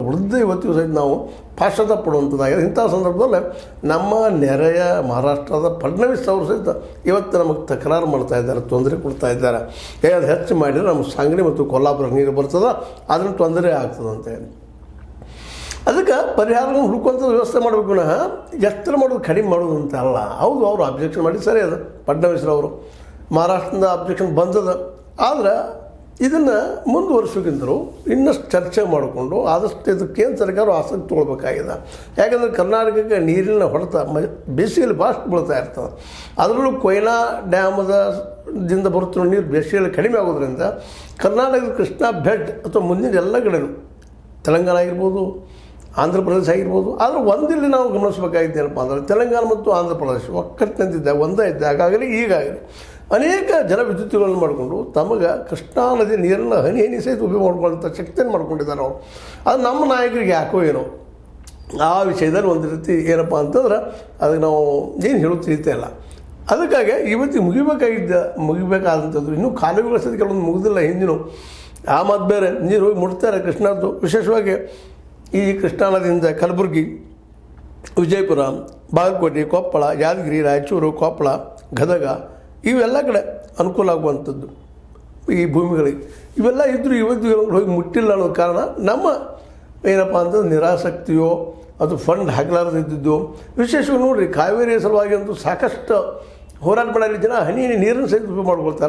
ಉಳಿದ ಇವತ್ತಿಗೂ ಸಹಿತ ನಾವು ಪಾಶ್ಚಾತ್ಯ ಪಡುವಂಥದ್ದಾಗಿದೆ. ಇಂಥ ಸಂದರ್ಭದಲ್ಲಿ ನಮ್ಮ ನೆರೆಯ ಮಹಾರಾಷ್ಟ್ರದ ಫಡ್ನವೀಸ್ ಅವರು ಸಹಿತ ಇವತ್ತು ನಮಗೆ ತಕರಾರು ಮಾಡ್ತಾ ಇದ್ದಾರೆ, ತೊಂದರೆ ಕೊಡ್ತಾ ಇದ್ದಾರೆ. ಅದು ಹೆಚ್ಚು ಮಾಡಿದರೆ ನಮ್ಮ ಸಾಂಗ್ಲಿ ಮತ್ತು ಕೊಲ್ಲಾಪುರ ನೀರು ಬರ್ತದೆ, ಅದನ್ನು ತೊಂದರೆ ಆಗ್ತದಂತೆ. ಅದಕ್ಕೆ ಪರಿಹಾರವನ್ನು ಹುಡುಕುವಂಥ ವ್ಯವಸ್ಥೆ ಮಾಡಬೇಕು. ಎತ್ತರ ಮಾಡೋದು ಕಡಿಮೆ ಮಾಡೋದು ಅಂತ ಅಲ್ಲ. ಹೌದು, ಅವರು ಅಬ್ಜೆಕ್ಷನ್ ಮಾಡಿ ಸರಿ ಅದು ಫಡ್ನವೀಸ್ರವರು ಮಹಾರಾಷ್ಟ್ರದಿಂದ ಅಬ್ಜೆಕ್ಷನ್ ಬಂದದ. ಆದರೆ ಇದನ್ನು ಮುಂದುವರಿಸೋಕ್ಕಿಂತಲೂ ಇನ್ನಷ್ಟು ಚರ್ಚೆ ಮಾಡಿಕೊಂಡು ಆದಷ್ಟು ಇದಕ್ಕೆ ಕೇಂದ್ರ ಸರ್ಕಾರ ಆಸಕ್ತಿ ತೊಗೊಳ್ಬೇಕಾಗಿದೆ. ಯಾಕಂದರೆ ಕರ್ನಾಟಕಕ್ಕೆ ನೀರಿನ ಹೊಡೆತ ಬೇಸಿಗೆಯಲ್ಲಿ ಭಾಳಷ್ಟು ಬೀಳ್ತಾ ಇರ್ತದೆ. ಅದರಲ್ಲೂ ಕೊಯ್ನಾ ಡ್ಯಾಮದಿಂದ ಬರುತ್ತಿರೋ ನೀರು ಬೇಸಿಗೆಯಲ್ಲಿ ಕಡಿಮೆ ಆಗೋದ್ರಿಂದ ಕರ್ನಾಟಕದ ಕೃಷ್ಣಾ ಬೆಡ್ ಅಥವಾ ಮುಂದಿನ ಎಲ್ಲ ಕಡೆಯೂ ತೆಲಂಗಾಣ ಆಗಿರ್ಬೋದು, ಆಂಧ್ರ ಪ್ರದೇಶ ಆಗಿರ್ಬೋದು. ಆದರೆ ಒಂದಿಲ್ಲಿ ನಾವು ಗಮನಿಸಬೇಕಾಗಿದ್ದೇನಪ್ಪ ಅಂದರೆ ತೆಲಂಗಾಣ ಮತ್ತು ಆಂಧ್ರ ಪ್ರದೇಶ ಒಕ್ಕಟ್ಟಿನಂತಿದ್ದಾಗ ಒಂದೇ ಇದ್ದಾಗಲಿ ಈಗಾಗಲಿ ಅನೇಕ ಜಲವಿದ್ಯುತ್ಗಳನ್ನು ಮಾಡಿಕೊಂಡು ತಮಗೆ ಕೃಷ್ಣಾ ನದಿ ನೀರನ್ನು ಹನಿ ಹನಿ ಸಹಿತ ಉಪಯೋಗ ಮಾಡ್ಕೊಳ್ಳೋಂಥ ಶಕ್ತಿಯನ್ನು ಮಾಡ್ಕೊಂಡಿದ್ದಾರೆ ಅವರು. ಅದು ನಮ್ಮ ನಾಯಕರಿಗೆ ಯಾಕೋ ಏನೋ ಆ ವಿಷಯದಲ್ಲಿ ಒಂದು ರೀತಿ ಏನಪ್ಪ ಅಂತಂದ್ರೆ ಅದಕ್ಕೆ ನಾವು ಏನು ಹೇಳೋದು ತಿಳಿತಾ ಇಲ್ಲ. ಅದಕ್ಕಾಗಿ ಇವತ್ತಿಗೆ ಮುಗಿಬೇಕಾದಂಥದ್ದು ಇನ್ನೂ ಕಾಲುವೆಗಳ ಸಹಿತ ಕೆಲವೊಂದು ಮುಗಿದಿಲ್ಲ ಹಿಂದಿನೂ. ಆ ಮಾತು ಬೇರೆ, ನೀರು ಹೋಗಿ ಮುಟ್ತಾರೆ ಕೃಷ್ಣದ್ದು. ವಿಶೇಷವಾಗಿ ಈ ಕೃಷ್ಣಾ ನದಿಯಿಂದ ಕಲಬುರಗಿ, ವಿಜಯಪುರ, ಬಾಗಲಕೋಟೆ, ಕೊಪ್ಪಳ, ಯಾದಗಿರಿ, ರಾಯಚೂರು, ಕೊಪ್ಪಳ, ಗದಗ ಇವೆಲ್ಲ ಕಡೆ ಅನುಕೂಲ ಆಗುವಂಥದ್ದು ಈ ಭೂಮಿಗಳಿಗೆ. ಇವೆಲ್ಲ ಇದ್ದರೂ ಇವತ್ತು ಹೋಗಿ ಮುಟ್ಟಿಲ್ಲ ಅನ್ನೋ ಕಾರಣ ನಮ್ಮ ಏನಪ್ಪ ಅಂತಂದ್ರೆ ನಿರಾಸಕ್ತಿಯೋ ಅದು ಫಂಡ್ ಹಾಕಲಾರದಿದ್ದು. ವಿಶೇಷವಾಗಿ ನೋಡಿರಿ, ಕಾವೇರಿ ಸಲುವಾಗಿ ಅಂತೂ ಸಾಕಷ್ಟು ಹೋರಾಟ ಮಾಡಲಿ ಜನ ಹನಿ ನೀರನ್ನು ಸಹಿತ ಉಪಯೋಗ ಮಾಡ್ಕೊಳ್ತಾರೆ.